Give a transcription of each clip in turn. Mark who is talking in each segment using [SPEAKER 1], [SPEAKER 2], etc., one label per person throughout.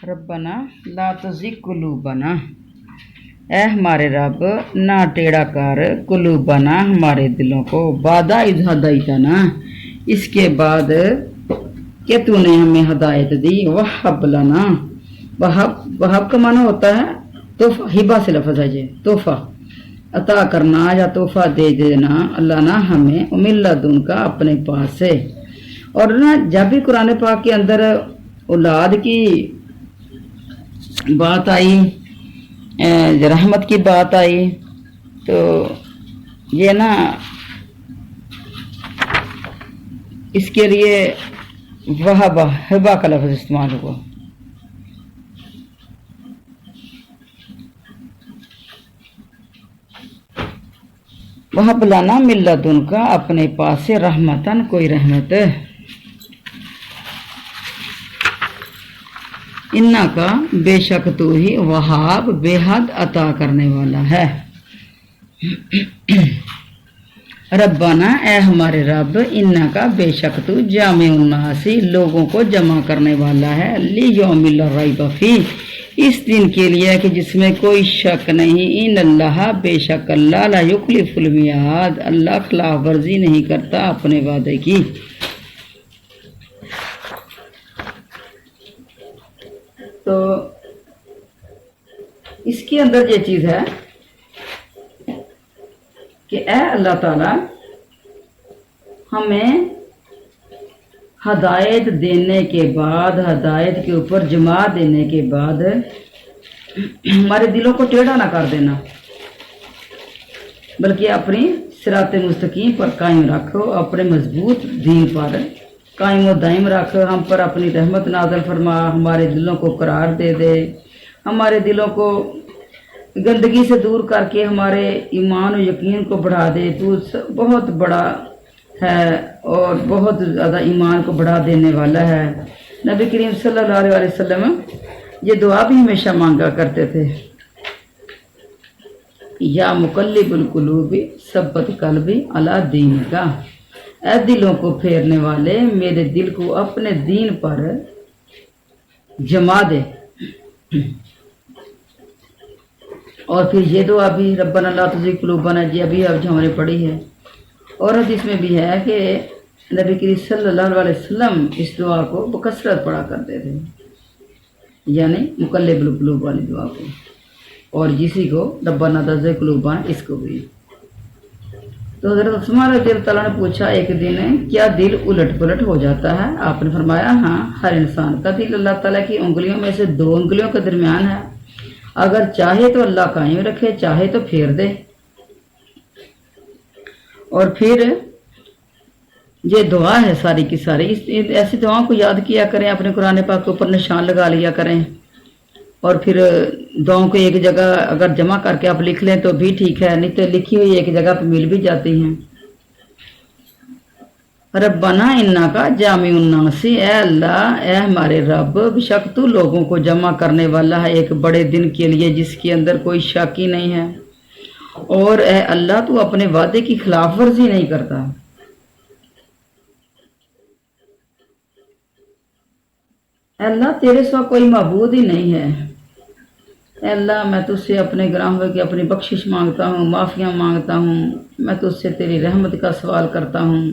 [SPEAKER 1] ربنا لا تزغ قلوبنا، اے ہمارے رب نہ ٹیڑھا کر قلوبنا ہمارے دلوں کو، بعد اذ ہدیتنا اس کے بعد کہ تو نے ہمیں ہدایت دی، وہب لنا، وہب کا معنی ہوتا ہے تحفہ، ہبہ سے لفظ ہے یہ تحفہ، عطا کرنا یا تحفہ دے دینا اللہ نہ ہمیں، من لدن کا اپنے پاس سے۔ اور نا جب بھی قرآن پاک کے اندر اولاد کی بات آئی، رحمت کی بات آئی، تو یہ نا اس کے لیے وہبہ ہبہ کا لفظ استعمال ہوا۔ وہب لنا من لدن کا اپنے پاس سے، رحمتن کوئی رحمت، انا کا بے شک تو ہی، وہاب بے حد عطا کرنے والا ہے۔ ربنا اے ہمارے رب، انا کا بے شک تو، جامع الناس لوگوں کو جمع کرنے والا ہے، لیوم لا ریب فیہ اس دن کے لیے کہ جس میں کوئی شک نہیں، ان اللہ بے شک اللہ لا یخلف المیعاد اللہ خلاف ورزی نہیں کرتا اپنے وعدے کی۔ تو اس کے اندر یہ چیز ہے کہ اے اللہ تعالی ہمیں ہدایت دینے کے بعد، ہدایت کے اوپر جما دینے کے بعد ہمارے دلوں کو ٹیڑھا نہ کر دینا، بلکہ اپنی صراط مستقیم پر قائم رکھو، اپنے مضبوط دین پر قائم و دائم رکھ، ہم پر اپنی رحمت نازل فرما، ہمارے دلوں کو قرار دے دے، ہمارے دلوں کو گندگی سے دور کر کے ہمارے ایمان و یقین کو بڑھا دے۔ تو بہت بڑا ہے اور بہت زیادہ ایمان کو بڑھا دینے والا ہے۔ نبی کریم صلی اللہ علیہ وسلم یہ دعا بھی ہمیشہ مانگا کرتے تھے، یا مقلب القلوب ثبت قلبی علی دینک، اے دلوں کو پھیرنے والے میرے دل کو اپنے دین پر جما دے۔ اور پھر یہ دعا بھی ربنا لا تزغ قلوبنا جی ابھی اب جو ہم نے پڑھی ہے، اور حدیث میں بھی ہے کہ نبی کریم صلی اللہ علیہ وسلم اس دعا کو بکثرت پڑھا کرتے تھے، یعنی مقلب القلوب والی دعا کو، اور جسی کو ربنا لا تزغ قلوبنا اس کو بھی۔ تو حضرت عثمان رضی اللہ تعالیٰ نے پوچھا ایک دن کیا دل الٹ پلٹ ہو جاتا ہے؟ آپ نے فرمایا ہاں، ہر انسان کا دل اللہ تعالیٰ کی انگلیوں میں سے 2 انگلیوں کے درمیان ہے، اگر چاہے تو اللہ قائم رکھے، چاہے تو پھیر دے۔ اور پھر یہ دعا ہے ساری کی ساری، ایسی دعاؤں کو یاد کیا کریں، اپنے قرآن پاک کے اوپر نشان لگا لیا کریں، اور پھر دعاؤں کو ایک جگہ اگر جمع کر کے آپ لکھ لیں تو بھی ٹھیک ہے، نہیں تو لکھی ہوئی ایک جگہ پہ مل بھی جاتی ہیں۔ ربنا انا کا جامع الناس، اے اللہ اے ہمارے رب بے شک تو لوگوں کو جمع کرنے والا ہے ایک بڑے دن کے لیے جس کے اندر کوئی شک ہی نہیں ہے، اور اے اللہ تو اپنے وعدے کی خلاف ورزی نہیں کرتا۔ اے اللہ تیرے سوا کوئی معبود ہی نہیں ہے۔ اے اللہ میں تجھ سے اپنے گناہوں کی اپنی بخشش مانگتا ہوں، معافیاں مانگتا ہوں، میں تجھ سے تیری رحمت کا سوال کرتا ہوں۔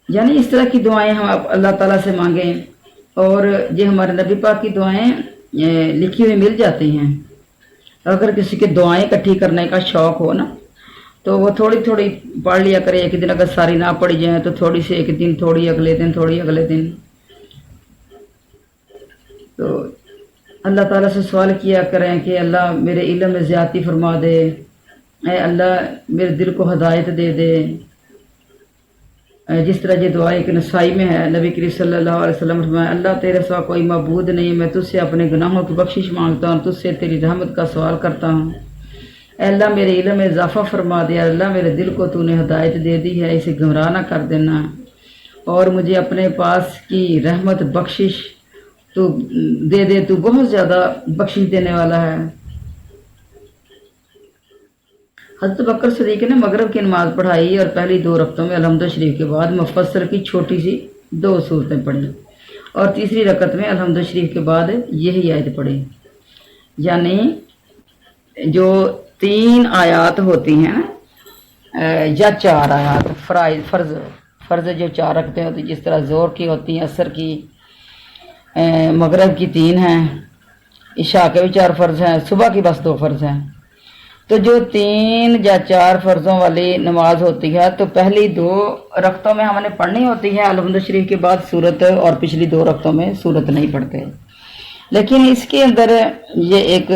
[SPEAKER 1] یعنی اس طرح کی دعائیں ہم اللہ تعالیٰ سے مانگیں، اور یہ ہمارے نبی پاک کی دعائیں لکھی ہوئی مل جاتی ہیں۔ اگر کسی کے دعائیں اکٹھی کرنے کا شوق ہو نا تو وہ تھوڑی تھوڑی پڑھ لیا کرے، ایک دن اگر ساری نہ پڑھی جائیں تو تھوڑی سی ایک دن، تھوڑی اگلے دن، تھوڑی اگلے دن۔ تو اللہ تعالیٰ سے سوال کیا کریں کہ اللہ میرے علم میں زیادتی فرما دے، اے اللہ میرے دل کو ہدایت دے دے، جس طرح یہ دعا ایک نسائی میں ہے، نبی کریم صلی اللہ علیہ وسلم فرمایا اللہ تیرے سوا کوئی معبود نہیں، میں تجھ سے اپنے گناہوں کی بخشش مانگتا ہوں، تجھ سے تیری رحمت کا سوال کرتا ہوں۔ اے اللہ میرے علم میں اضافہ فرما دے، اللہ میرے دل کو تو نے ہدایت دے دی ہے، اسے گمراہ نہ کر دینا، اور مجھے اپنے پاس کی رحمت بخشش تو دے دے، تو بہت زیادہ بخشش دینے والا ہے۔ حضرت بکر صدیق نے مغرب کی نماز پڑھائی اور پہلی 2 رکعتوں میں الحمد شریف کے بعد مفصل کی چھوٹی سی 2 صورتیں پڑھیں، اور تیسری رکعت میں الحمد شریف کے بعد یہی آیت پڑھی، یعنی جو 3 آیات ہوتی ہیں یا 4 آیات فرض جو 4 رکعتیں ہوتی ہیں، جس طرح زور کی ہوتی ہیں، عصر کی، مغرب کی 3 ہیں، عشاء کے بھی 4 فرض ہیں، صبح کی بس 2 فرض ہیں۔ تو جو 3 یا 4 فرضوں والی نماز ہوتی ہے تو پہلی 2 رکعتوں میں ہم نے پڑھنی ہوتی ہے الحمد شریف کے بعد سورت، اور پچھلی 2 رکعتوں میں سورت نہیں پڑھتے۔ لیکن اس کے اندر یہ ایک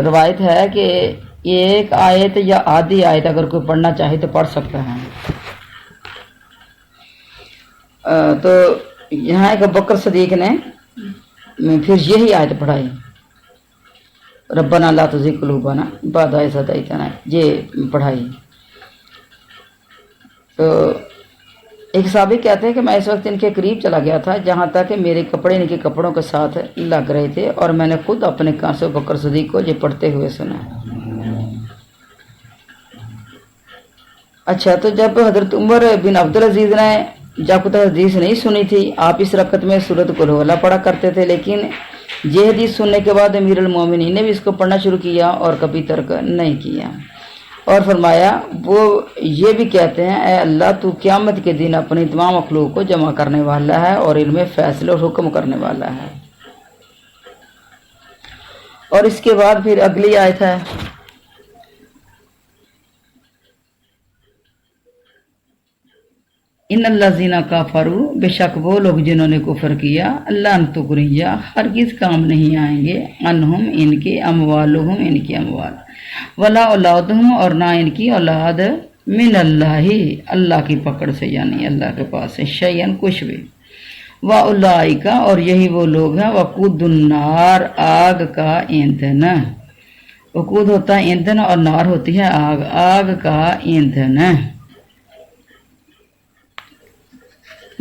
[SPEAKER 1] روایت ہے کہ ایک آیت یا آدھی آیت اگر کوئی پڑھنا چاہے تو پڑھ سکتا ہے۔ تو یہاں ایک ابوبکر صدیق نے پھر یہی آیت پڑھائی، ربنا لا تزغ قلوبنا بعد إذ هديتنا، یہ پڑھائی۔ تو ایک صحابی کہتے ہیں کہ میں اس وقت ان کے قریب چلا گیا تھا جہاں تک کہ میرے کپڑے ان کے کپڑوں کے ساتھ لگ رہے تھے، اور میں نے خود اپنے کان سے ابوبکر صدیق کو یہ پڑھتے ہوئے سنا۔ اچھا، تو جب حضرت عمر بن عبدالعزیز نے جب تک حدیث نہیں سنی تھی، آپ اس رکعت میں سورۃ قل هو اللہ پڑھا کرتے تھے، لیکن یہ حدیث سننے کے بعد امیر المومنین نے بھی اس کو پڑھنا شروع کیا اور کبھی ترک نہیں کیا، اور فرمایا وہ یہ بھی کہتے ہیں اے اللہ تو قیامت کے دن اپنی تمام مخلوق کو جمع کرنے والا ہے اور ان میں فیصلے اور حکم کرنے والا ہے۔ اور اس کے بعد پھر اگلی آیت ہے، ان الذین کفروا، بے شک وہ لوگ جنہوں نے کفر کیا، لن تغنی ہرگز کام نہیں آئیں گے، عنہم ان کے، اموالہم ان کی اموال، ولا اولادہم اور نہ ان کی اولاد، من اللہ اللہ کی پکڑ سے یعنی اللہ کے پاس سے، شیئن کچھ بھی، واولئک اور یہی وہ لوگ ہیں، وقود النار آگ کا ایندھن، وقود ہوتا ہے ایندھن اور نار ہوتی ہے آگ، آگ کا ایندھن۔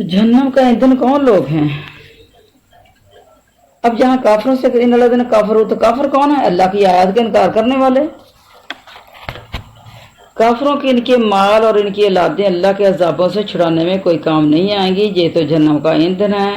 [SPEAKER 1] جہنم کا ایندھن کون لوگ ہیں؟ اب جہاں کافروں سے ان الذین کفروا، تو کافر کون ہے؟ اللہ کی آیات کا انکار کرنے والے۔ کافروں کے ان کے مال اور ان کی اولادیں اللہ کے عذابوں سے چھڑانے میں کوئی کام نہیں آئیں گی، یہ تو جہنم کا ایندھن ہے۔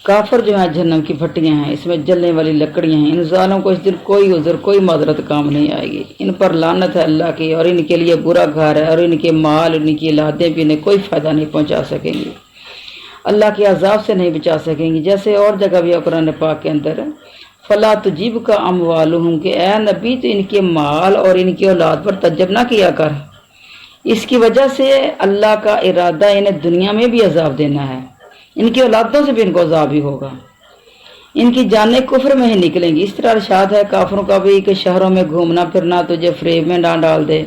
[SPEAKER 1] کافر جو ہیں جہنم کی پھٹیاں ہیں، اس میں جلنے والی لکڑیاں ہیں، ان ظالموں کو اس دن کوئی عذر کوئی معذرت کام نہیں آئے گی، ان پر لعنت ہے اللہ کی، اور ان کے لیے برا گھر ہے، اور ان کے مال ان کی اولادیں بھی انہیں کوئی فائدہ نہیں پہنچا سکیں گی، اللہ کے عذاب سے نہیں بچا سکیں گی۔ جیسے اور جگہ بھی قرآن پاک کے اندر فلا تجیب کا اموالہم، کہ اے نبی تو ان کے مال اور ان کی اولاد پر تعجب نہ کیا کر، اس کی وجہ سے اللہ کا ارادہ انہیں دنیا میں بھی عذاب دینا ہے، ان کی اولادوں سے بھی ان کو عذاب ہی ہوگا، ان کی جانیں کفر میں ہی نکلیں گی۔ اس طرح ارشاد ہے کافروں کا بھی کہ شہروں میں گھومنا پھرنا تجھے فریب میں ڈال دے،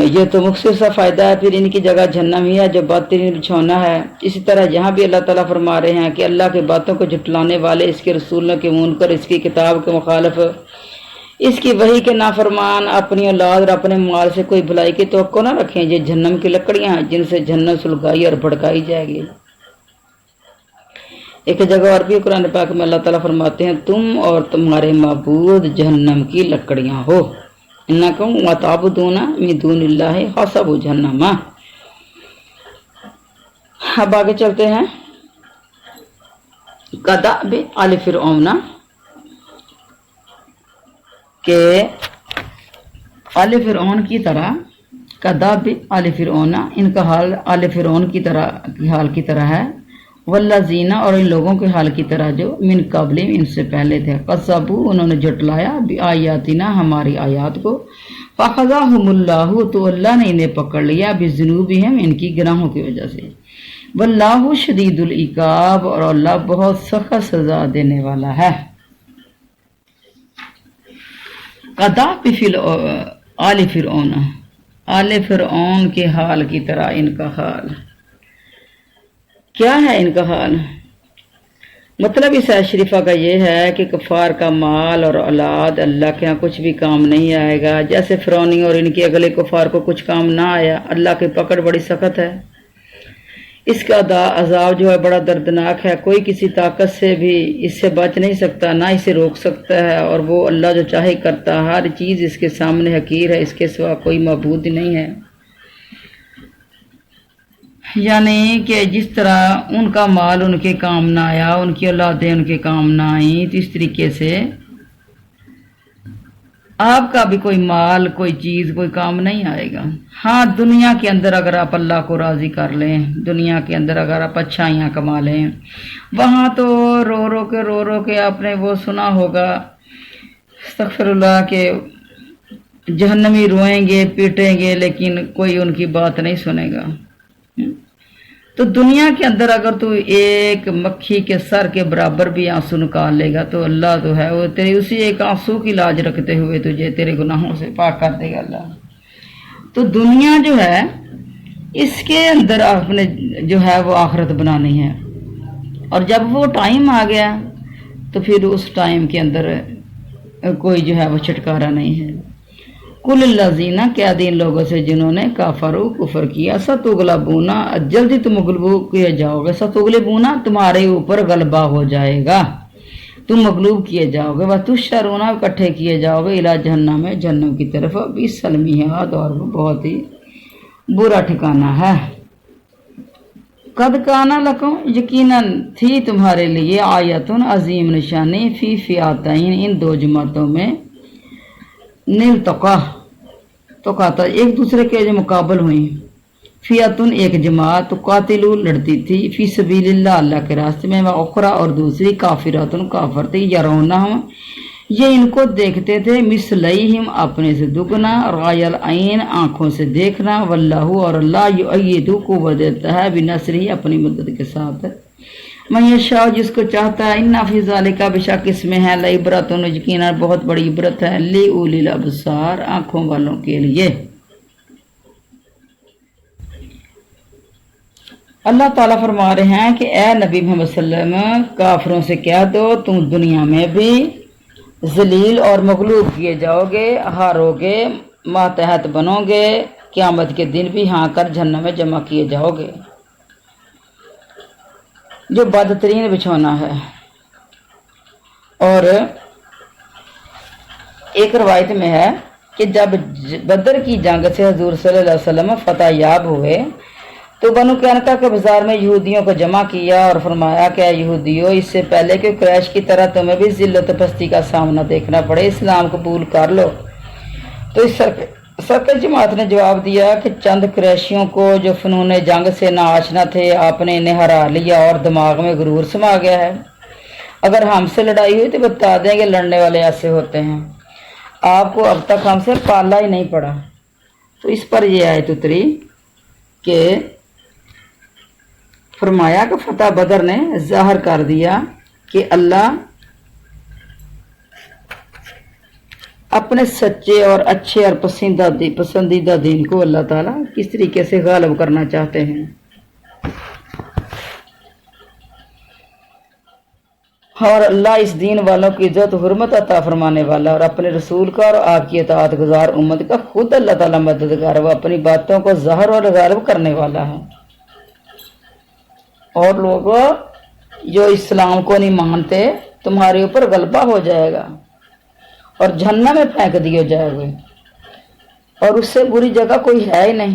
[SPEAKER 1] یہ تو مختصر سا فائدہ ہے، پھر ان کی جگہ جہنم ہی ہے جو بدترین بچھونا ہے۔ اسی طرح یہاں بھی اللہ تعالیٰ فرما رہے ہیں کہ اللہ کی باتوں کو جھٹلانے والے، اس کے رسولوں کے منکر، اس کی کتاب کے مخالف، اس کی وحی کے نافرمان، اپنی اولاد اور اپنے مال سے کوئی بھلائی کی توقع نہ رکھیں، یہ جہنم کی لکڑیاں ہیں جن سے جہنم سلگائی اور بھڑکائی جائے گی۔ ایک جگہ اور بھی قرآن پاک میں اللہ تعالیٰ فرماتے ہیں تم اور تمہارے معبود جہنم کی لکڑیاں ہو، انکم وتعبدون من دون اللہ حسب جہنم۔ اب آگے چلتے ہیں، کدأب آل فرعون، کہ آل فرعون کی طرح، کدأب آل فرعون، ان کا حال آل فرعون کی طرح ہے، والذین اور ان لوگوں کے حال کی طرح جو من قبل ان سے پہلے تھے، کذبوا انہوں نے جھٹلایا بآیاتنا ہماری آیات کو، فاخذہم اللہ تو اللہ نے انہیں پکڑ لیا بذنوبہم ان کی گناہوں کی وجہ سے، واللہ شدید العقاب اور اللہ بہت سخت سزا دینے والا ہے۔ کدأب آل فرعون، آل فرعون کے حال کی طرح ان کا حال کیا ہے؟ ان کا حال مطلب اس آیت شریفہ کا یہ ہے کہ کفار کا مال اور اولاد اللہ کے ہاں کچھ بھی کام نہیں آئے گا، جیسے فرعونی اور ان کے اگلے کفار کو کچھ کام نہ آیا، اللہ کی پکڑ بڑی سخت ہے، اس کا عذاب جو ہے بڑا دردناک ہے، کوئی کسی طاقت سے بھی اس سے بچ نہیں سکتا، نہ اسے روک سکتا ہے، اور وہ اللہ جو چاہے کرتا، ہر چیز اس کے سامنے حقیر ہے، اس کے سوا کوئی معبود نہیں ہے۔ یعنی کہ جس طرح ان کا مال ان کے کام نہ آیا، ان کی اولادیں ان کے کام نہ آئیں، تو اس طریقے سے آپ کا بھی کوئی مال، کوئی چیز، کوئی کام نہیں آئے گا۔ ہاں، دنیا کے اندر اگر آپ اللہ کو راضی کر لیں، دنیا کے اندر اگر آپ اچھائیاں کما لیں، وہاں تو رو رو کے آپ نے وہ سنا ہوگا، استغفر اللہ، کہ جہنمی روئیں گے، پیٹیں گے، لیکن کوئی ان کی بات نہیں سنے گا۔ تو دنیا کے اندر اگر تو ایک مکھی کے سر کے برابر بھی آنسو نکال لے گا تو اللہ تو ہے وہ تیری اسی ایک آنسو کی لاج رکھتے ہوئے تجھے تیرے گناہوں سے پاک کر دے گا اللہ۔ تو دنیا جو ہے اس کے اندر آپ نے جو ہے وہ آخرت بنانی ہے، اور جب وہ ٹائم آ گیا تو پھر اس ٹائم کے اندر کوئی جو ہے وہ چھٹکارا نہیں ہے۔ کل الذین، کیا دین لوگوں سے جنہوں نے کافروا، کفر کیا، ستغلبون، جلدی تم مغلوب کیے جاؤ گے، ستغلبون، تمہارے اوپر غلبہ ہو جائے گا، تم مغلوب کیے جاؤ گے، وتحشرون، اکٹھے کیے جاؤ گے، الی جہنم، جہنم کی طرف، بئس المہاد، اور وہ بہت ہی برا ٹھکانہ ہے۔ قد کان لکم، یقیناً تھی تمہارے لیے، آیت، عظیم نشانی، فی فئتین، ان دو جماعتوں میں، توقاتا، ایک دوسرے کے جو مقابل ہوئی، فیاتن، ایک جماعت، قاتلو، لڑتی تھی، فی سبیل اللہ، اللہ کے راستے میں، اخرى، اور دوسری، کافراتن، کافر تھی، یرونہم، یہ ان کو دیکھتے تھے، مثلیہم، اپنے سے دگنا، رائے العین، آنکھوں سے دیکھنا، واللہ، اور اللہ، یؤید، قوت دیتا ہے، بنصرہ، اپنی مدد کے ساتھ، من یشاء، جس کو چاہتا ہے، ان فی ذالک، بے شک اس میں ہے، لعبرۃ، یقیناً بہت بڑی عبرت ہے، لأولی الابصار، آنکھوں والوں کے لیے۔ اللہ تعالیٰ فرما رہے ہیں کہ اے نبی محمد صلی اللہ علیہ وسلم، کافروں سے کہہ دو تم دنیا میں بھی ذلیل اور مغلوب کیے جاؤ گے، ہارو گے، ماتحت بنو گے، قیامت کے دن بھی ہاں کر جہنم میں جمع کیے جاؤ گے، جو بدترین بچھونا ہے۔ اور ایک روایت میں ہے کہ جب بدر کی جنگ سے حضور صلی اللہ علیہ وسلم فتح یاب ہوئے تو بنو قینقاع کے بازار میں یہودیوں کو جمع کیا اور فرمایا کہ اے یہودیوں، اس سے پہلے کہ قریش کی طرح تمہیں بھی ذلت و پستی کا سامنا دیکھنا پڑے، اسلام قبول کر لو۔ تو اس سرکل جماعت نے جواب دیا کہ چند قریشیوں کو جو فنون جنگ سے ناآشنا تھے، آپ نے انہیں ہرا لیا اور دماغ میں غرور سما گیا ہے، اگر ہم سے لڑائی ہوئی تو بتا دیں کہ لڑنے والے ایسے ہوتے ہیں، آپ کو اب تک ہم سے پالا ہی نہیں پڑا۔ تو اس پر یہ آیت اتری کہ فرمایا کہ فتح بدر نے ظاہر کر دیا کہ اللہ اپنے سچے اور اچھے اور پسندیدہ دین کو اللہ تعالیٰ کس طریقے سے غالب کرنا چاہتے ہیں، اور اللہ اس دین والوں کی عزت و حرمت عطا فرمانے والا، اور اپنے رسول کا اور آپ کی اطاعت گزار امت کا خود اللہ تعالیٰ مددگار، وہ اپنی باتوں کو ظاہر اور غالب کرنے والا ہے۔ اور لوگوں جو اسلام کو نہیں مانتے، تمہارے اوپر غلبہ ہو جائے گا اور جہنم میں پھینک دیے جائے گے، اور اس سے بری جگہ کوئی ہے ہی نہیں۔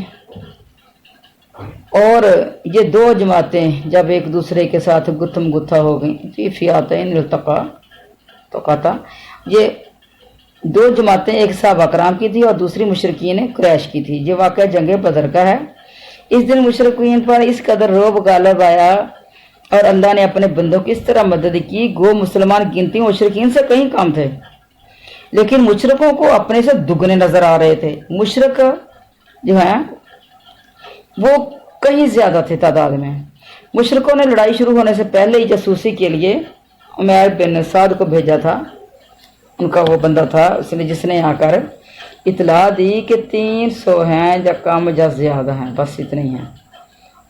[SPEAKER 1] اور یہ دو جماعتیں جب ایک دوسرے کے ساتھ گتھم گتھا ہو گئیں، فی فئتین التقاتا، یہ دو جماعتیں ایک صحابہ کرام کی تھی اور دوسری مشرکین قریش کی تھی۔ یہ واقعہ جنگ بدر کا ہے۔ اس دن مشرکین پر اس قدر رعب غالب آیا اور اللہ نے اپنے بندوں کی اس طرح مدد کی، گو مسلمان گنتی مشرکین سے کہیں کم تھے، لیکن مشرکوں کو اپنے سے دگنے نظر آ رہے تھے۔ مشرک جو ہیں وہ کہیں زیادہ تھے تعداد میں۔ مشرکوں نے لڑائی شروع ہونے سے پہلے ہی جاسوسی کے لیے عمیر بن سعد کو بھیجا تھا، ان کا وہ بندہ تھا جس نے آ کر اطلاع دی کہ 300 ہیں یا کم یا زیادہ ہیں، بس اتنے ہی ہیں،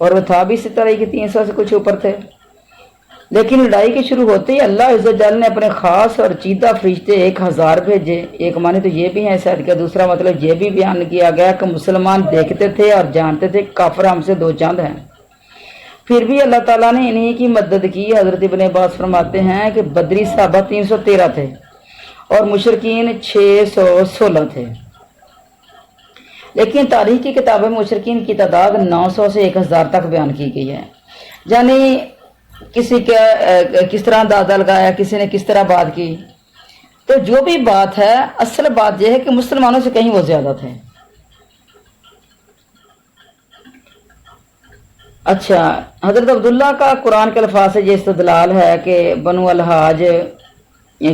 [SPEAKER 1] اور وہ تھا بھی اسی طرح کہ 300 سے کچھ اوپر تھے۔ لیکن لڑائی کے شروع ہوتے ہی اللہ عز و جل نے اپنے خاص اور چیدہ فرشتے 1000 بھیجے۔ ایک معنی تو یہ بھی ہے شاید، کا دوسرا مطلب یہ بھی بیان کیا گیا کہ مسلمان دیکھتے تھے اور جانتے تھے کافر ہم سے دو چاند ہیں، پھر بھی اللہ تعالیٰ نے انہی کی مدد کی۔ حضرت ابن عباس فرماتے ہیں کہ بدری صحابہ 313 تھے اور مشرکین 616 تھے، لیکن تاریخ کی کتابوں میں مشرکین کی تعداد 900 سے 1000 تک بیان کی گئی ہے، یعنی کسی کا کس طرح اندازہ لگایا، کسی نے کس طرح بات کی، تو جو بھی بات ہے اصل بات یہ ہے کہ مسلمانوں سے کہیں وہ زیادہ تھے۔ اچھا، حضرت عبداللہ کا قرآن کے الفاظ سے یہ استدلال ہے کہ بنو الحاج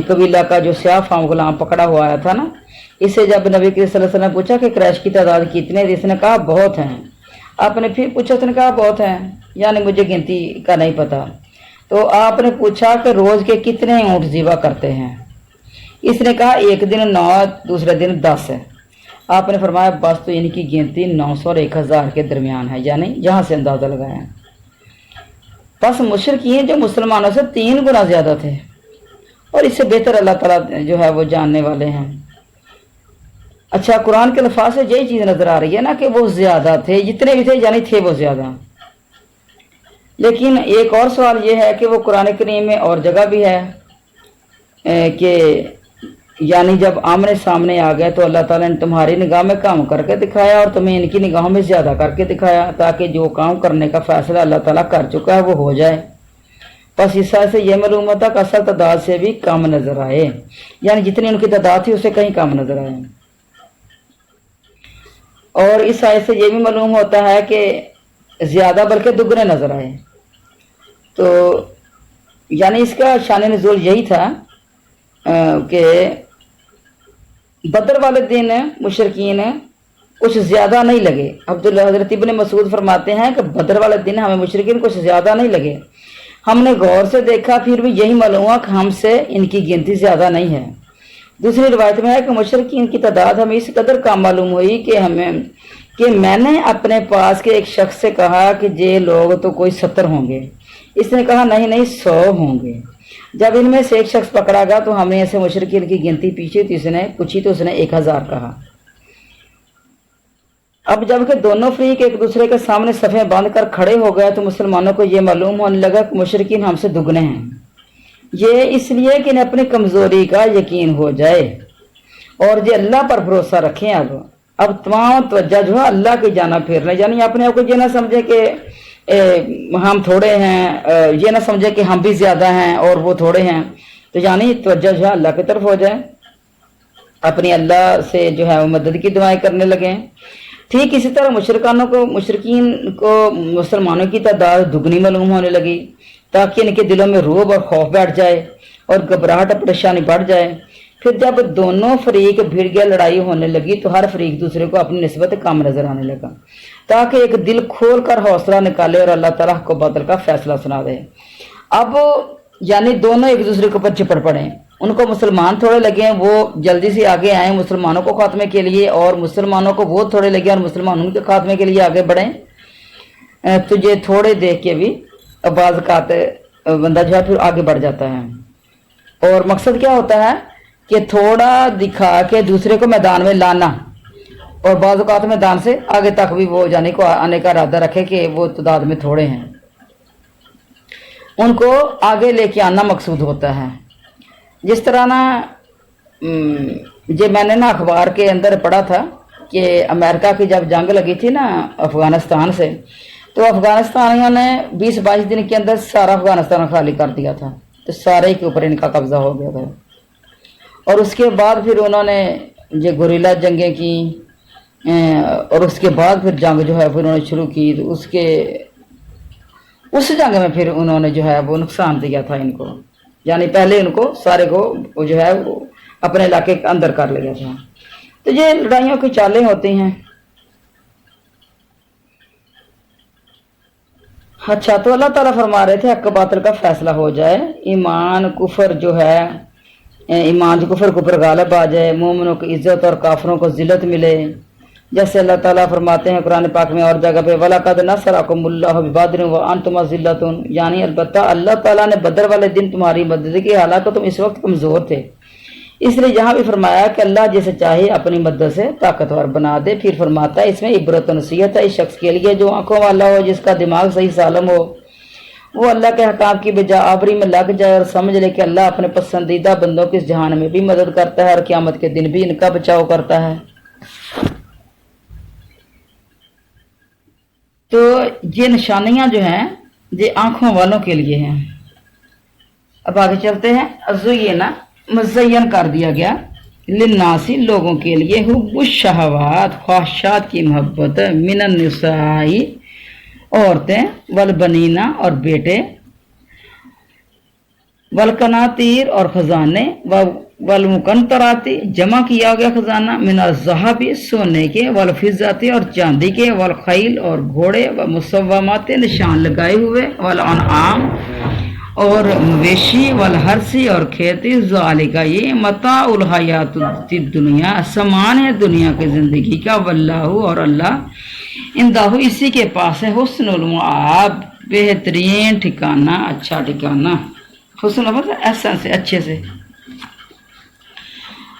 [SPEAKER 1] قبیلہ کا جو سیاہ فام غلام پکڑا ہوا آیا تھا نا، اس سے جب نبی کریم صلی اللہ علیہ وسلم نے پوچھا کہ قریش کی تعداد کتنے، اس نے کہا بہت ہیں۔ آپ نے پھر پوچھا، اس نے کہا بہت ہیں، یعنی مجھے گنتی کا نہیں پتا۔ تو آپ نے پوچھا کہ روز کے کتنے اونٹ ذبح کرتے ہیں؟ اس نے کہا ایک دن 9، دوسرے دن 10 ہے۔ آپ نے فرمایا بس تو ان کی گنتی 900 اور 1000 کے درمیان ہے، یعنی یہاں سے اندازہ لگایا۔ بس مشرکین جو مسلمانوں سے 3 گنا زیادہ تھے، اور اس سے بہتر اللہ تعالیٰ جو ہے وہ جاننے والے ہیں۔ اچھا، قرآن کے الفاظ سے یہی چیز نظر آ رہی ہے نا کہ وہ زیادہ تھے، جتنے بھی تھے یعنی تھے وہ زیادہ۔ لیکن ایک اور سوال یہ ہے کہ وہ قرآن کریم میں اور جگہ بھی ہے کہ یعنی جب آمنے سامنے آ گئے تو اللہ تعالیٰ نے تمہاری نگاہ میں کام کر کے دکھایا اور تمہیں ان کی نگاہوں میں زیادہ کر کے دکھایا، تاکہ جو کام کرنے کا فیصلہ اللہ تعالیٰ کر چکا ہے وہ ہو جائے۔ بس اس آیت سے یہ معلوم ہوتا کہ اصل تعداد سے بھی کم نظر آئے، یعنی جتنی ان کی تعداد تھی اس سے کہیں کم نظر آئے۔ اور اس آیت سے یہ بھی معلوم ہوتا ہے کہ زیادہ بلکہ دگنے نظر آئے۔ تو یعنی اس کا شان نزول یہی تھا کہ بدر والے دن مشرکین کچھ زیادہ نہیں لگے۔ حضرت ابن مسعود فرماتے ہیں کہ بدر والے دن ہمیں مشرکین کچھ زیادہ نہیں لگے، ہم نے غور سے دیکھا پھر بھی یہی معلوم ہوا کہ ہم سے ان کی گنتی زیادہ نہیں ہے۔ دوسری روایت میں ہے کہ مشرکین کی تعداد ہمیں اس قدر کم معلوم ہوئی کہ میں نے اپنے پاس کے ایک شخص سے کہا کہ یہ لوگ تو کوئی 70 ہوں گے۔ اس نے کہا نہیں 100 ہوں گے۔ جب ان میں سے ایک شخص پکڑا گیا تو ہم نے ایسے مشرکین کی گنتی پوچھی تو اس نے 1000 کہا۔ اب جب کہ دونوں فریق ایک دوسرے کے سامنے صفیں باندھ کر کھڑے ہو گئے تو مسلمانوں کو یہ معلوم ہونے لگا کہ مشرکین ہم سے دگنے ہیں۔ یہ اس لیے کہ انہیں اپنی کمزوری کا یقین ہو جائے اور یہ اللہ پر بھروسہ رکھیں۔ اب تمام توجہ جو ہے اللہ کی جانب پھیر لیں، یعنی اپنے آپ کو یہ نہ سمجھے کہ ہم تھوڑے ہیں، یہ نہ سمجھے کہ ہم بھی زیادہ ہیں اور وہ تھوڑے ہیں، تو یعنی توجہ جو ہے اللہ کی طرف ہو جائے، اپنی اللہ سے جو ہے وہ مدد کی دعائیں کرنے لگیں۔ ٹھیک اسی طرح مشرکین کو مسلمانوں کی تعداد دگنی معلوم ہونے لگی، تاکہ ان کے دلوں میں رعب اور خوف بیٹھ جائے اور گھبراہٹ اور پریشانی بڑھ جائے۔ پھر جب دونوں فریق بھیڑ گیا، لڑائی ہونے لگی تو ہر فریق دوسرے کو اپنی نسبت کم نظر آنے لگا، تاکہ ایک دل کھول کر حوصلہ نکالے اور اللہ تعالیٰ کو باطل کا فیصلہ سنا دے۔ اب یعنی دونوں ایک دوسرے کے اوپر چپڑ پڑے، ان کو مسلمان تھوڑے لگے ہیں وہ جلدی سے آگے آئیں مسلمانوں کو خاتمے کے لیے، اور مسلمانوں کو وہ تھوڑے لگے اور مسلمانوں کے خاتمے کے لیے آگے بڑھیں۔ تو یہ تھوڑے دیکھ کے بھی بعض اوقات بندہ جو ہے پھر آگے بڑھ جاتا ہے، اور مقصد کیا ہوتا ہے کہ تھوڑا دکھا کے دوسرے کو میدان میں لانا، اور بعض اوقات میدان سے آگے تک بھی وہ جانے کو آنے کا ارادہ رکھے کہ وہ تعداد میں تھوڑے ہیں، ان کو آگے لے کے آنا مقصود ہوتا ہے۔ جس طرح نا یہ میں نے نا اخبار کے اندر پڑھا تھا کہ امریکہ کی جب جنگ لگی تھی نا افغانستان سے، تو افغانستانیوں نے 20-22 دن کے اندر سارا افغانستان خالی کر دیا تھا، تو سارے کے اوپر ان کا قبضہ ہو گیا تھا۔ اور اس کے بعد پھر انہوں نے یہ گوریلا جنگیں کی، اور اس کے بعد پھر جنگ جو ہے پھر انہوں نے شروع کی، تو اس جنگ میں پھر انہوں نے جو ہے وہ نقصان دیا تھا ان کو، یعنی پہلے ان کو سارے کو وہ جو ہے وہ اپنے علاقے کے اندر کر لیا تھا۔ تو یہ لڑائیوں کی چالیں ہوتی ہیں۔ اچھا، تو اللہ تعالیٰ فرما رہے تھے حق باطل کا فیصلہ ہو جائے، ایمان کفر جو ہے کفر کو پر غالب آ جائے، مومنوں کی عزت اور کافروں کو ذلت ملے، جیسے اللہ تعالیٰ فرماتے ہیں قرآن پاک میں اور جگہ پہ وَلَقَدْ نَصَرَكُمُ اللَّهُ بِبَدْرٍ وَأَنْتُمْ أَذِلَّةٌ، یعنی البتہ اللہ تعالیٰ نے بدر والے دن تمہاری مدد کی حالانکہ تم اس وقت کمزور تھے۔ اس لیے یہاں بھی فرمایا کہ اللہ جسے چاہے اپنی مدد سے طاقتور بنا دے۔ پھر فرماتا ہے اس میں عبرت و نصیحت ہے اس شخص کے لیے جو آنکھوں والا ہو، جس کا دماغ صحیح سالم ہو، وہ اللہ کے حکام کی بجا آوری میں لگ جائے اور سمجھ لے کہ اللہ اپنے پسندیدہ بندوں کے اس جہان میں بھی مدد کرتا ہے اور قیامت کے دن بھی ان کا بچاؤ کرتا ہے۔ تو یہ نشانیاں جو ہیں یہ آنکھوں والوں کے لیے ہیں. اب آگے چلتے ہیں. ازینا مزین کر دیا گیا للناسی لوگوں کے لیے حب الشہوات خواہشات کی محبت من النساء عورتیں والبنینا اور بیٹے والقناطیر اور خزانے والمقنطراتی جمع کیا گیا خزانہ من الذهب سونے کے والفضة اور چاندی کے والخیل اور گھوڑے ومسومات نشان لگائے ہوئے والانعام اور مویشی والحرثی اور کھیتی ذالک یہ متاع الحیات الدنیا سامان ہے دنیا کی زندگی کا واللہ اور اللہ اندہ اسی کے پاس ہے حسن المآب بہترین ٹھکانہ اچھا ٹھکانہ. حسن مطلب ایسا سے اچھے سے.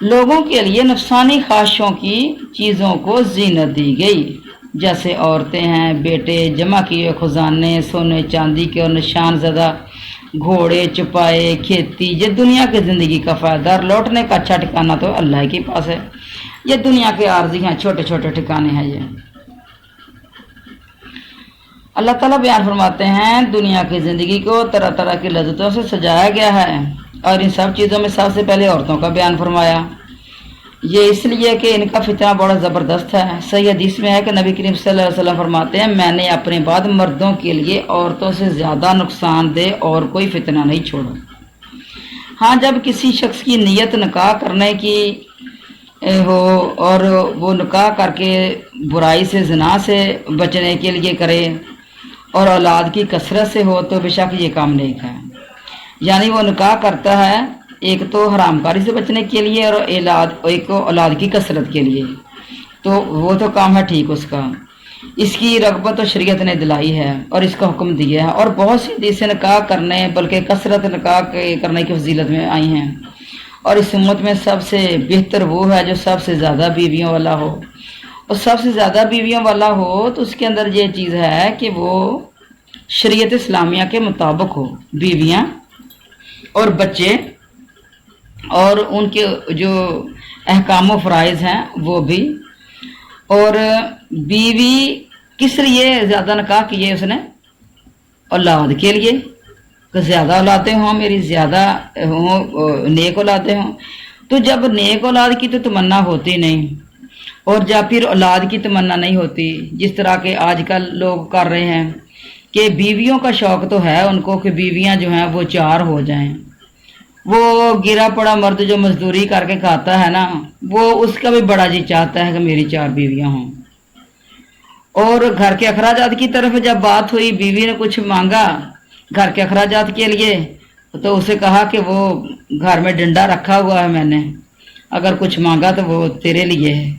[SPEAKER 1] لوگوں کے لیے نفسانی خواہشوں کی چیزوں کو زینت دی گئی جیسے عورتیں ہیں بیٹے جمع کیے خزانے سونے چاندی کے اور نشان زدہ گھوڑے چپائے کھیتی. یہ دنیا کی زندگی کا فائدہ اور لوٹنے کا اچھا ٹھکانہ تو اللہ کے پاس ہے. یہ دنیا کے عارضی ہیں چھوٹے چھوٹے ٹھکانے ہیں. یہ اللہ تعالیٰ بیان فرماتے ہیں دنیا کی زندگی کو طرح طرح کی لذتوں سے سجایا گیا ہے اور ان سب چیزوں میں سب سے پہلے عورتوں کا بیان فرمایا. یہ اس لیے کہ ان کا فتنہ بڑا زبردست ہے. صحیح حدیث میں ہے کہ نبی کریم صلی اللہ علیہ وسلم فرماتے ہیں میں نے اپنے بعد مردوں کے لیے عورتوں سے زیادہ نقصان دہ اور کوئی فتنہ نہیں چھوڑا. ہاں جب کسی شخص کی نیت نکاح کرنے کی ہو اور وہ نکاح کر کے برائی سے زنا سے بچنے کے لیے کرے اور اولاد کی کثرت سے ہو تو بے شک یہ کام نیک ہے. یعنی وہ نکاح کرتا ہے ایک تو حرام کاری سے بچنے کے لیے اور ایک اولاد کی کثرت کے لیے تو وہ تو کام ہے ٹھیک اس کا. اس کی رغبت و شریعت نے دلائی ہے اور اس کا حکم دیا ہے. اور بہت سی حدیثیں نکاح کرنے بلکہ کثرت نکاح کرنے کی فضیلت میں آئی ہیں. اور اس امت میں سب سے بہتر وہ ہے جو سب سے زیادہ بیویوں والا ہو. اور سب سے زیادہ بیویوں والا ہو تو اس کے اندر یہ چیز ہے کہ وہ شریعت اسلامیہ کے مطابق ہو. بیویاں اور بچے اور ان کے جو احکام و فرائض ہیں وہ بھی. اور بیوی کس لیے زیادہ نکاح کیے اس نے؟ اولاد کے لیے کہ زیادہ اولادیں ہوں میری زیادہ ہوں نیک اولادیں ہوں. تو جب نیک اولاد کی تو تمنا ہوتی نہیں اور جب پھر اولاد کی تمنا نہیں ہوتی جس طرح کے آج کل لوگ کر رہے ہیں کہ بیویوں کا شوق تو ہے ان کو کہ بیویاں جو ہیں وہ 4 ہو جائیں. وہ گرا پڑا مرد جو مزدوری کر کے کھاتا ہے نا وہ اس کا بھی بڑا جی چاہتا ہے کہ میری 4 بیویاں ہوں. اور گھر کے اخراجات کی طرف جب بات ہوئی بیوی نے کچھ مانگا گھر کے اخراجات کے لیے تو اسے کہا کہ وہ گھر میں ڈنڈا رکھا ہوا ہے میں نے اگر کچھ مانگا تو وہ تیرے لیے ہے.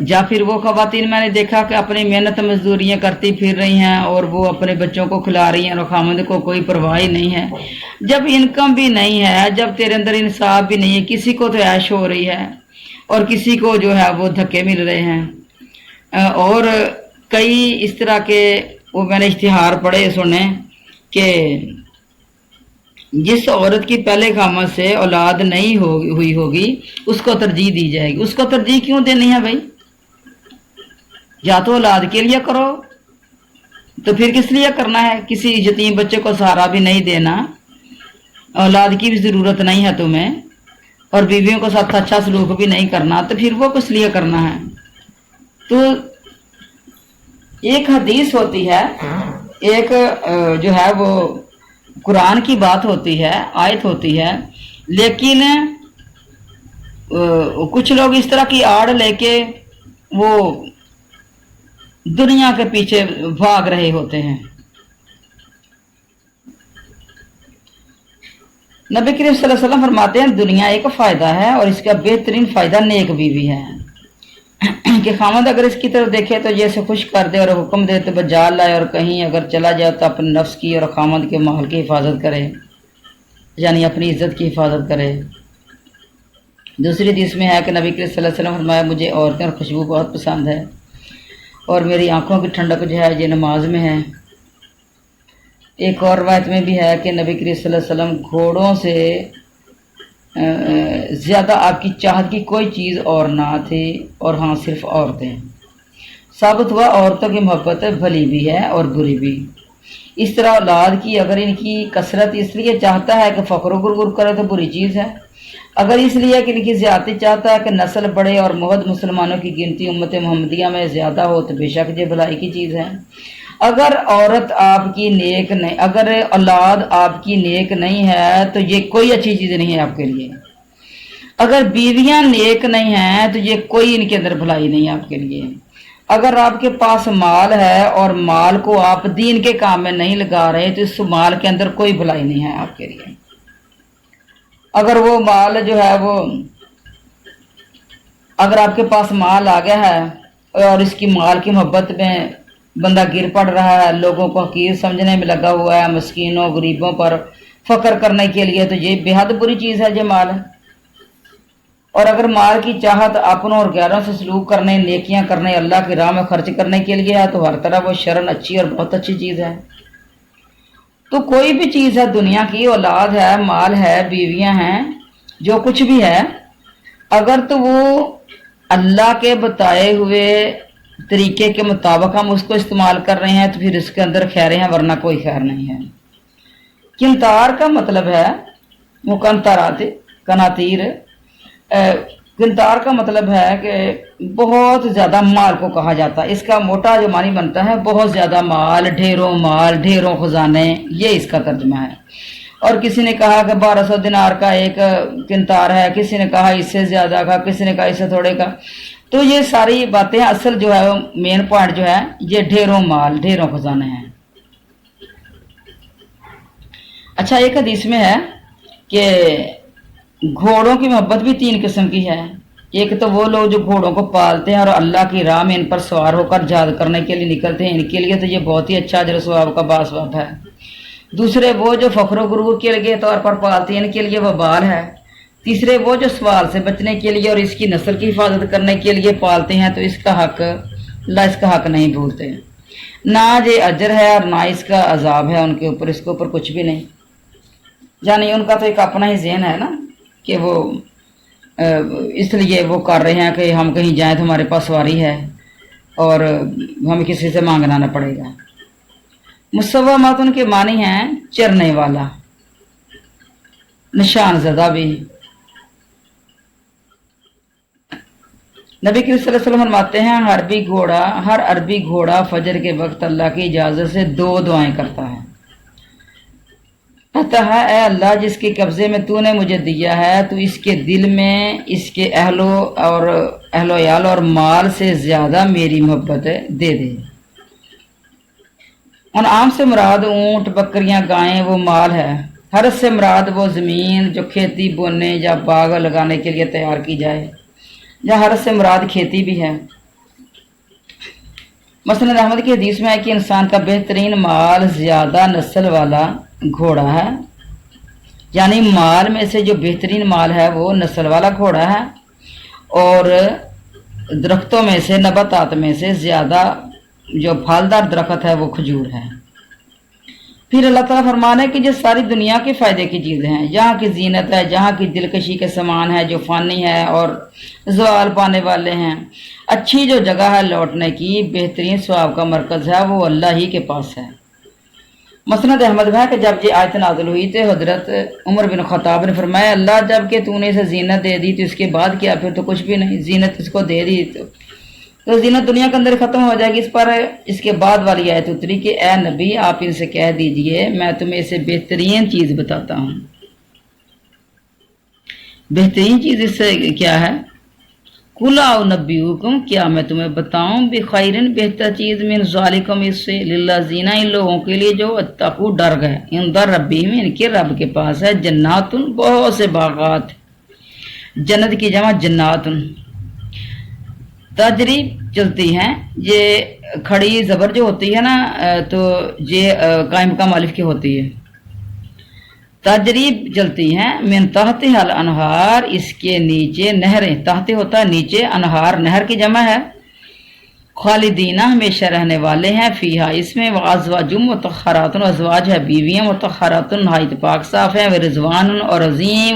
[SPEAKER 1] یا پھر وہ خواتین میں نے دیکھا کہ اپنی محنت مزدوریاں کرتی پھر رہی ہیں اور وہ اپنے بچوں کو کھلا رہی ہیں اور خامند کو کوئی پرواہ نہیں ہے. جب انکم بھی نہیں ہے جب تیرے اندر انصاف بھی نہیں ہے کسی کو تو عیش ہو رہی ہے اور کسی کو جو ہے وہ دھکے مل رہے ہیں. اور کئی اس طرح کے وہ میں نے اشتہار پڑھے سنے کہ جس عورت کی پہلے خامد سے اولاد نہیں ہوئی ہوگی اس کو ترجیح دی جائے گی. اس کو ترجیح کیوں دینی ہے بھائی؟ یا تو اولاد کے لیے کرو تو پھر کس لیے کرنا ہے؟ کسی یتیم بچے کو سہارا بھی نہیں دینا اولاد کی بھی ضرورت نہیں ہے تمہیں اور بیویوں کو ساتھ اچھا سلوک بھی نہیں کرنا تو پھر وہ کس لیے کرنا ہے؟ تو ایک حدیث ہوتی ہے ایک جو ہے وہ قرآن کی بات ہوتی ہے آیت ہوتی ہے لیکن کچھ لوگ اس طرح کی آڑ لے کے وہ دنیا کے پیچھے بھاگ رہے ہوتے ہیں. نبی کریم صلی اللہ علیہ وسلم فرماتے ہیں دنیا ایک فائدہ ہے اور اس کا بہترین فائدہ نیک بیوی ہے کہ خامد اگر اس کی طرف دیکھے تو جیسے خوش کر دے اور حکم دے تو بجا لائے اور کہیں اگر چلا جائے تو اپنے نفس کی اور خامد کے مال کی حفاظت کرے یعنی اپنی عزت کی حفاظت کرے. دوسری حدیث میں ہے کہ نبی کریم صلی اللہ علیہ وسلم فرمایا مجھے عورتیں اور خوشبو بہت پسند ہے اور میری آنکھوں کی ٹھنڈک جو ہے یہ نماز میں ہے. ایک اور روایت میں بھی ہے کہ نبی کریم صلی اللہ علیہ وسلم گھوڑوں سے زیادہ آپ کی چاہت کی کوئی چیز اور نہ تھی اور ہاں صرف عورتیں. ثابت ہوا عورتوں کی محبت بھلی بھی ہے اور بری بھی۔ اس طرح اولاد کی اگر ان کی کثرت اس لیے چاہتا ہے کہ فخر و غرور کرے تو بری چیز ہے، اگر اس لیے کہ ان کی زیادتی چاہتا ہے کہ نسل بڑھے اور محد مسلمانوں کی گنتی امت محمدیہ میں زیادہ ہو تو بے شک یہ بھلائی کی چیز ہے۔ اگر عورت آپ کی نیک نہیں، اگر اولاد آپ کی نیک نہیں ہے تو یہ کوئی اچھی چیز نہیں ہے آپ کے لیے۔ اگر بیویاں نیک نہیں ہیں تو یہ کوئی ان کے اندر بھلائی نہیں ہے آپ کے لیے۔ اگر آپ کے پاس مال ہے اور مال کو آپ دین کے کام میں نہیں لگا رہے تو اس مال کے اندر کوئی بھلائی نہیں ہے آپ کے لیے۔ اگر وہ مال جو ہے وہ، اگر آپ کے پاس مال آ گیا ہے اور اس کی مال کی محبت میں بندہ گر پڑ رہا ہے، لوگوں کو حقیر سمجھنے میں لگا ہوا ہے، مسکینوں غریبوں پر فخر کرنے کے لیے، تو یہ بے حد بری چیز ہے یہ مال ہے۔ اور اگر مال کی چاہت اپنوں اور غیروں سے سلوک کرنے، نیکیاں کرنے، اللہ کی راہ میں خرچ کرنے کے لیے ہے تو ہر طرح وہ شرن اچھی اور بہت اچھی چیز ہے۔ تو کوئی بھی چیز ہے دنیا کی، اولاد ہے، مال ہے، بیویاں ہیں، جو کچھ بھی ہے، اگر تو وہ اللہ کے بتائے ہوئے طریقے کے مطابق ہم اس کو استعمال کر رہے ہیں تو پھر اس کے اندر خیر ہے، ورنہ کوئی خیر نہیں ہے۔ کنتار کا مطلب ہے مکنترات، کناتیر، کنتار کا مطلب ہے کہ بہت زیادہ مال کو کہا جاتا ہے۔ اس کا موٹا جو معنی بنتا ہے بہت زیادہ مال، ڈھیروں خزانے، یہ اس کا ترجمہ ہے۔ اور کسی نے کہا کہ 1200 دینار کا ایک کنتار ہے، کسی نے کہا اس سے زیادہ کا، کسی نے کہا اس سے تھوڑے کا۔ تو یہ ساری باتیں اصل جو ہے مین پوائنٹ جو ہے یہ ڈھیروں مال، ڈھیروں خزانے ہیں۔ اچھا، ایک حدیث میں ہے کہ گھوڑوں کی محبت بھی 3 قسم کی ہے۔ ایک تو وہ لوگ جو گھوڑوں کو پالتے ہیں اور اللہ کی راہ میں ان پر سوار ہو کر جہاد کرنے کے لیے نکلتے ہیں، ان کے لیے تو یہ بہت ہی اچھا اجر و ثواب کا باعث ہے۔ دوسرے وہ جو فخر و غرور کے لیے طور پر پالتے ہیں، ان کے لیے وبال ہے۔ تیسرے وہ جو سوال سے بچنے کے لیے اور اس کی نسل کی حفاظت کرنے کے لیے پالتے ہیں تو اس کا حق اللہ اس کا حق نہیں بھولتے، نہ یہ اجر ہے اور نہ اس کا عذاب ہے ان کے اوپر، اس کے اوپر کچھ بھی نہیں۔ یعنی ان کا تو ایک اپنا ہی ذہن ہے نا کہ وہ اس لیے وہ کر رہے ہیں کہ ہم کہیں جائیں تو ہمارے پاس سواری ہے اور ہمیں کسی سے مانگنا نہ پڑے گا۔ مسومات ان کے معنی ہیں چرنے والا، نشان زدہ بھی۔ نبی کریم صلی اللہ علیہ وسلم فرماتے ہیں ہر عربی گھوڑا فجر کے وقت اللہ کی اجازت سے 2 دعائیں کرتا ہے۔ کہتا ہے اے اللہ جس کے قبضے میں تو نے مجھے دیا ہے تو اس کے دل میں اس کے اہل و عیال اور مال سے زیادہ میری محبت دے دے۔ انعام سے مراد اونٹ، بکریاں، گائیں وہ مال ہے۔ حرث سے مراد وہ زمین جو کھیتی بونے یا باغ لگانے کے لیے تیار کی جائے، یا حرث سے مراد کھیتی بھی ہے۔ مسند احمد کی حدیث میں ہے کہ انسان کا بہترین مال زیادہ نسل والا گھوڑا ہے، یعنی مال میں سے جو بہترین مال ہے وہ نسل والا گھوڑا ہے، اور درختوں میں سے، نباتات میں سے زیادہ جو پھلدار درخت ہے وہ کھجور ہے۔ پھر اللہ تعالیٰ فرمانا ہے کہ یہ ساری دنیا کے فائدے کی چیزیں ہیں، جہاں کی زینت ہے، جہاں کی دلکشی کے سامان ہے جو فانی ہے اور زوال پانے والے ہیں، اچھی جو جگہ ہے لوٹنے کی، بہترین ثواب کا مرکز ہے وہ اللہ ہی کے پاس ہے۔ مسند احمد میں ہے کہ جب یہ آیت نازل ہوئی تو حضرت عمر بن خطاب نے فرمایا اللہ جب کہ تو نے اسے زینت دے دی تو اس کے بعد کیا؟ پھر تو کچھ بھی نہیں، زینت اس کو دے دی تو زینت دنیا کے اندر ختم ہو جائے گی۔ اس پر اس کے بعد والی آیت اتری کہ اے نبی آپ ان سے کہہ دیجئے میں تمہیں اسے بہترین چیز بتاتا ہوں۔ بہترین چیز اس سے کیا ہے؟ قُلْ أُنَبِّئُكُمْ کیا میں تمہیں بتاؤں بخیرن بہتر چیز من ذالکم اس سے للذین ان لوگوں کے لیے جو اتقوا ڈر گئے، عند ربہم ان کے رب کے پاس ہے، جنات بہت سے باغات، جنت کی جمع جنات، تجری چلتی ہیں، یہ کھڑی زبر جو ہوتی ہے نا تو یہ قائم مقام الف کی ہوتی ہے، تجریب چلتی ہیں، من تحت حل انہار اس کے نیچے نہریں، تحت ہوتا ہے نیچے، انہار نہر کی جمع ہے، خالدینہ ہمیشہ رہنے والے ہیں، فیہا اس میں، وازواج مطہرات ازواج ہے بیویاں، مطہرات نہایت پاک صاف ہیں، ورضوان اور عظیم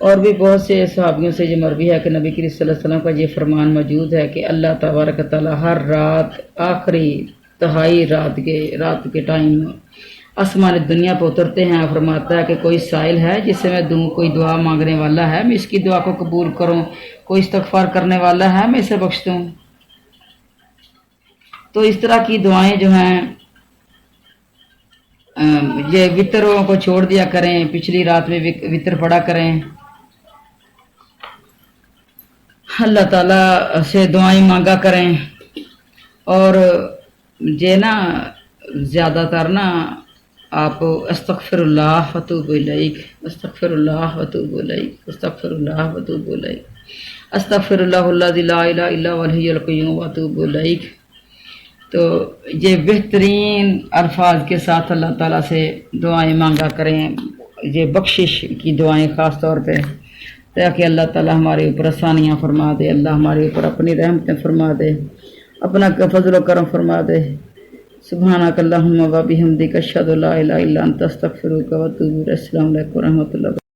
[SPEAKER 1] اور بھی بہت سے صحابیوں سے یہ مروی ہے کہ نبی کریم صلی اللہ علیہ وسلم کا یہ فرمان موجود ہے کہ اللہ تبارک تعالیٰ ہر رات آخری تہائی رات کے ٹائم آسمان دنیا پہ اترتے ہیں اور فرماتا ہے کہ کوئی سائل ہے جس سے میں دوں، کوئی دعا مانگنے والا ہے میں اس کی دعا کو قبول کروں، کوئی استغفار کرنے والا ہے میں اسے بخش دوں۔ تو اس طرح کی دعائیں جو ہیں یہ وطروں کو چھوڑ دیا کریں، پچھلی رات میں وطر پڑا کریں، اللہ تعالیٰ سے دعائیں مانگا کریں، اور یہ نا زیادہ تر نا آپ استغفر اللہ وتوب الیک، استغفر اللہ وتوب الیک، استغفر اللہ وتوب الیک، استغفر اللہ الذی لا الہ الا هو الحی القیوم واتوب الیک۔ تو یہ بہترین الفاظ کے ساتھ اللہ تعالیٰ سے دعائیں مانگا کریں، یہ بخشش کی دعائیں خاص طور پہ، تاکہ اللہ تعالیٰ ہمارے اوپر آسانیاں فرما دے، اللہ ہمارے اوپر اپنی رحمتیں فرما دے، اپنا فضل و کرم فرما دے۔ سبحانک اللہم و بحمدک اشہد ان لا الہ الا انت استغفرک و اتوب الیک۔ السلام علیکم و رحمۃ اللہ۔